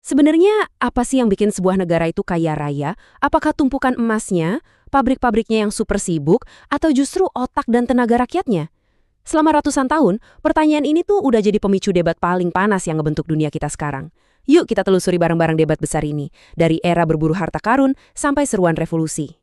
Sebenarnya apa sih yang bikin sebuah negara itu kaya raya? Apakah tumpukan emasnya, pabrik-pabriknya yang super sibuk, atau justru otak dan tenaga rakyatnya? Selama ratusan tahun, pertanyaan ini tuh udah jadi pemicu debat paling panas yang ngebentuk dunia kita sekarang. Yuk kita telusuri bareng-bareng debat besar ini, dari era berburu harta karun sampai seruan revolusi.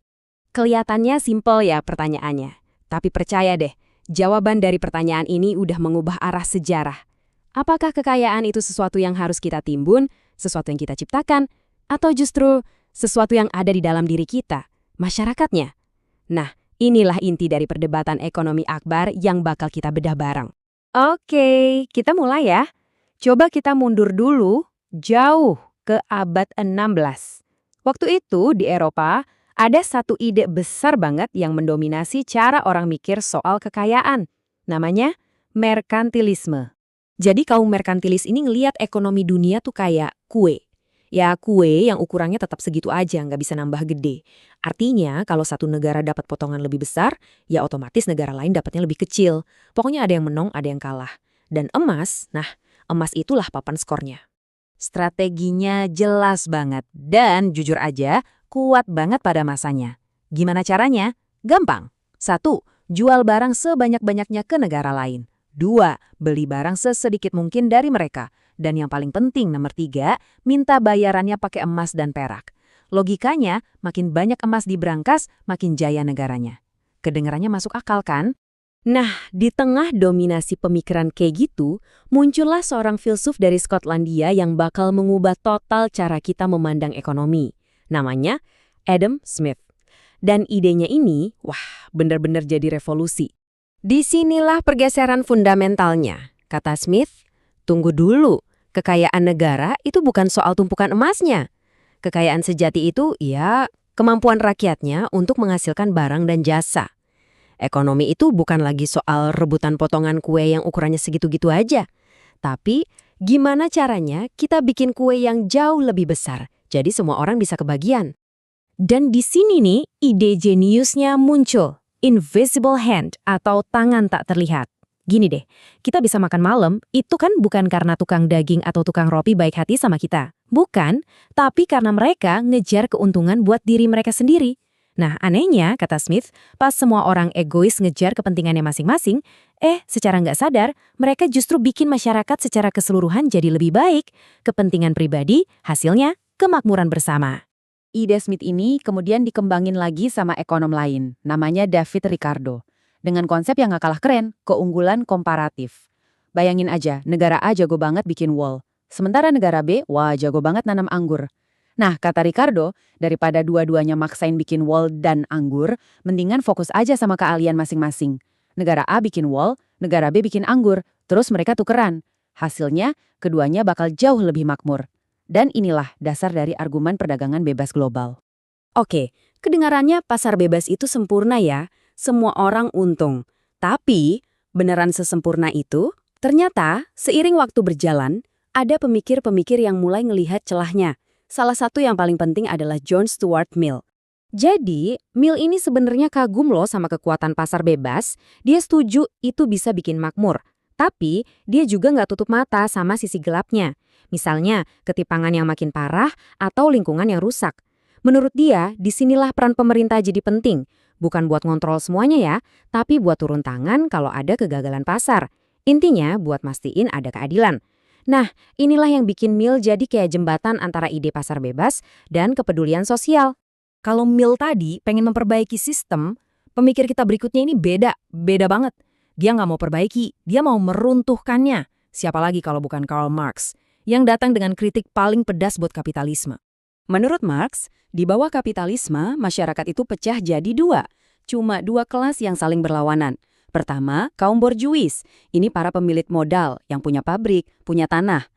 Kelihatannya simpel ya pertanyaannya. Tapi percaya deh, jawaban dari pertanyaan ini udah mengubah arah sejarah. Apakah kekayaan itu sesuatu yang harus kita timbun, sesuatu yang kita ciptakan, atau justru sesuatu yang ada di dalam diri kita, masyarakatnya? Nah, inilah inti dari perdebatan ekonomi akbar yang bakal kita bedah bareng. Oke, kita mulai ya. Coba kita mundur dulu, jauh ke abad 16. Waktu itu di Eropa, ada satu ide besar banget yang mendominasi cara orang mikir soal kekayaan. Namanya merkantilisme. Jadi kaum merkantilis ini ngelihat ekonomi dunia tuh kayak kue. Ya kue yang ukurannya tetap segitu aja, nggak bisa nambah gede. Artinya kalau satu negara dapat potongan lebih besar, ya otomatis negara lain dapatnya lebih kecil. Pokoknya ada yang menang, ada yang kalah. Dan emas, nah emas itulah papan skornya. Strateginya jelas banget dan jujur aja kuat banget pada masanya. Gimana caranya? Gampang. 1. Jual barang sebanyak-banyaknya ke negara lain. 2. Beli barang sesedikit mungkin dari mereka. Dan yang paling penting nomor 3, minta bayarannya pakai emas dan perak. Logikanya, makin banyak emas di brankas, makin jaya negaranya. Kedengarannya masuk akal kan? Nah, di tengah dominasi pemikiran kayak gitu, muncullah seorang filsuf dari Skotlandia yang bakal mengubah total cara kita memandang ekonomi. Namanya Adam Smith. Dan idenya ini, wah, benar-benar jadi revolusi. Disinilah pergeseran fundamentalnya. Kata Smith, tunggu dulu, kekayaan negara itu bukan soal tumpukan emasnya. Kekayaan sejati itu, ya, kemampuan rakyatnya untuk menghasilkan barang dan jasa. Ekonomi itu bukan lagi soal rebutan potongan kue yang ukurannya segitu-gitu aja. Tapi, gimana caranya kita bikin kue yang jauh lebih besar, jadi semua orang bisa kebagian. Dan di sini nih, ide jeniusnya muncul. Invisible hand atau tangan tak terlihat. Gini deh, kita bisa makan malam, itu kan bukan karena tukang daging atau tukang roti baik hati sama kita. Bukan, tapi karena mereka ngejar keuntungan buat diri mereka sendiri. Nah, anehnya, kata Smith, pas semua orang egois ngejar kepentingannya masing-masing, secara nggak sadar, mereka justru bikin masyarakat secara keseluruhan jadi lebih baik. Kepentingan pribadi, hasilnya kemakmuran bersama. Ide Smith ini kemudian dikembangin lagi sama ekonom lain, namanya David Ricardo. Dengan konsep yang gak kalah keren, keunggulan komparatif. Bayangin aja, negara A jago banget bikin wall. Sementara negara B, wah jago banget nanam anggur. Nah, kata Ricardo, daripada dua-duanya maksain bikin wall dan anggur, mendingan fokus aja sama keahlian masing-masing. Negara A bikin wall, negara B bikin anggur, terus mereka tukeran. Hasilnya, keduanya bakal jauh lebih makmur. Dan inilah dasar dari argumen perdagangan bebas global. Oke, kedengarannya pasar bebas itu sempurna ya, semua orang untung. Tapi, beneran sesempurna itu? Ternyata, seiring waktu berjalan, ada pemikir-pemikir yang mulai ngelihat celahnya. Salah satu yang paling penting adalah John Stuart Mill. Jadi, Mill ini sebenarnya kagum loh sama kekuatan pasar bebas, dia setuju itu bisa bikin makmur. Tapi, dia juga nggak tutup mata sama sisi gelapnya. Misalnya, ketimpangan yang makin parah atau lingkungan yang rusak. Menurut dia, disinilah peran pemerintah jadi penting. Bukan buat ngontrol semuanya ya, tapi buat turun tangan kalau ada kegagalan pasar. Intinya, buat mastiin ada keadilan. Nah, inilah yang bikin Mill jadi kayak jembatan antara ide pasar bebas dan kepedulian sosial. Kalau Mill tadi pengen memperbaiki sistem, pemikir kita berikutnya ini beda banget. Dia nggak mau perbaiki, dia mau meruntuhkannya. Siapa lagi kalau bukan Karl Marx, yang datang dengan kritik paling pedas buat kapitalisme. Menurut Marx, di bawah kapitalisme, masyarakat itu pecah jadi dua. Cuma dua kelas yang saling berlawanan. Pertama, kaum borjuis. Ini para pemilik modal yang punya pabrik, punya tanah.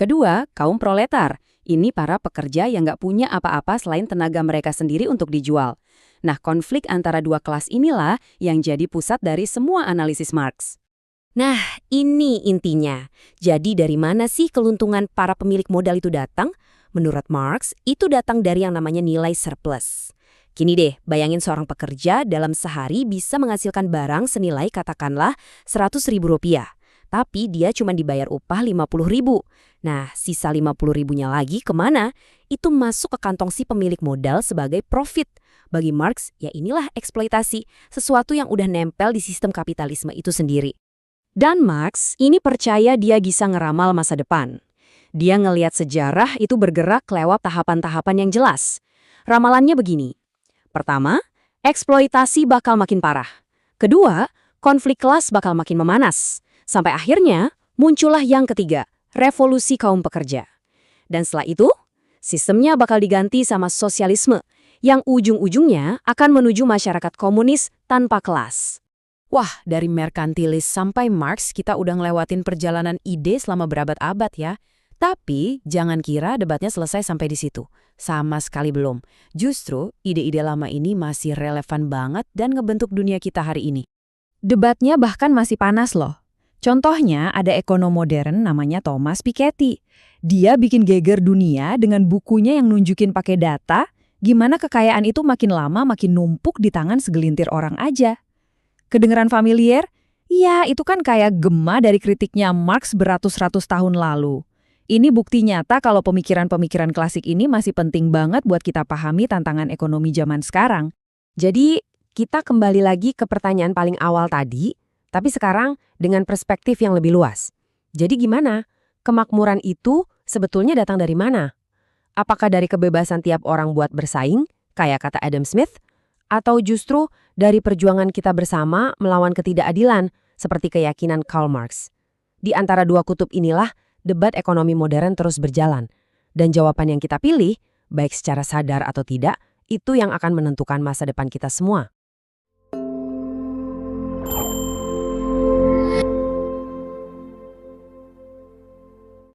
Kedua, kaum proletar. Ini para pekerja yang nggak punya apa-apa selain tenaga mereka sendiri untuk dijual. Nah, konflik antara dua kelas inilah yang jadi pusat dari semua analisis Marx. Nah, ini intinya. Jadi dari mana sih keluntungan para pemilik modal itu datang? Menurut Marx, itu datang dari yang namanya nilai surplus. Gini deh, bayangin seorang pekerja dalam sehari bisa menghasilkan barang senilai katakanlah Rp100.000. tapi dia cuma dibayar upah 50.000. Nah, sisa 50.000-nya lagi kemana? Itu masuk ke kantong si pemilik modal sebagai profit. Bagi Marx, ya inilah eksploitasi, sesuatu yang udah nempel di sistem kapitalisme itu sendiri. Dan Marx ini percaya dia bisa ngeramal masa depan. Dia ngelihat sejarah itu bergerak lewat tahapan-tahapan yang jelas. Ramalannya begini. Pertama, eksploitasi bakal makin parah. Kedua, konflik kelas bakal makin memanas. Sampai akhirnya, muncullah yang ketiga, revolusi kaum pekerja. Dan setelah itu, sistemnya bakal diganti sama sosialisme, yang ujung-ujungnya akan menuju masyarakat komunis tanpa kelas. Wah, dari merkantilis sampai Marx kita udah ngelewatin perjalanan ide selama berabad-abad ya. Tapi, jangan kira debatnya selesai sampai di situ. Sama sekali belum. Justru, ide-ide lama ini masih relevan banget dan ngebentuk dunia kita hari ini. Debatnya bahkan masih panas loh. Contohnya ada ekonom modern namanya Thomas Piketty. Dia bikin geger dunia dengan bukunya yang nunjukin pakai data, gimana kekayaan itu makin lama makin numpuk di tangan segelintir orang aja. Kedengeran familiar? Iya, itu kan kayak gema dari kritiknya Marx beratus-ratus tahun lalu. Ini bukti nyata kalau pemikiran-pemikiran klasik ini masih penting banget buat kita pahami tantangan ekonomi zaman sekarang. Jadi, kita kembali lagi ke pertanyaan paling awal tadi, tapi sekarang dengan perspektif yang lebih luas. Jadi gimana? Kemakmuran itu sebetulnya datang dari mana? Apakah dari kebebasan tiap orang buat bersaing, kayak kata Adam Smith? Atau justru dari perjuangan kita bersama melawan ketidakadilan, seperti keyakinan Karl Marx? Di antara dua kutub inilah, debat ekonomi modern terus berjalan. Dan jawaban yang kita pilih, baik secara sadar atau tidak, itu yang akan menentukan masa depan kita semua.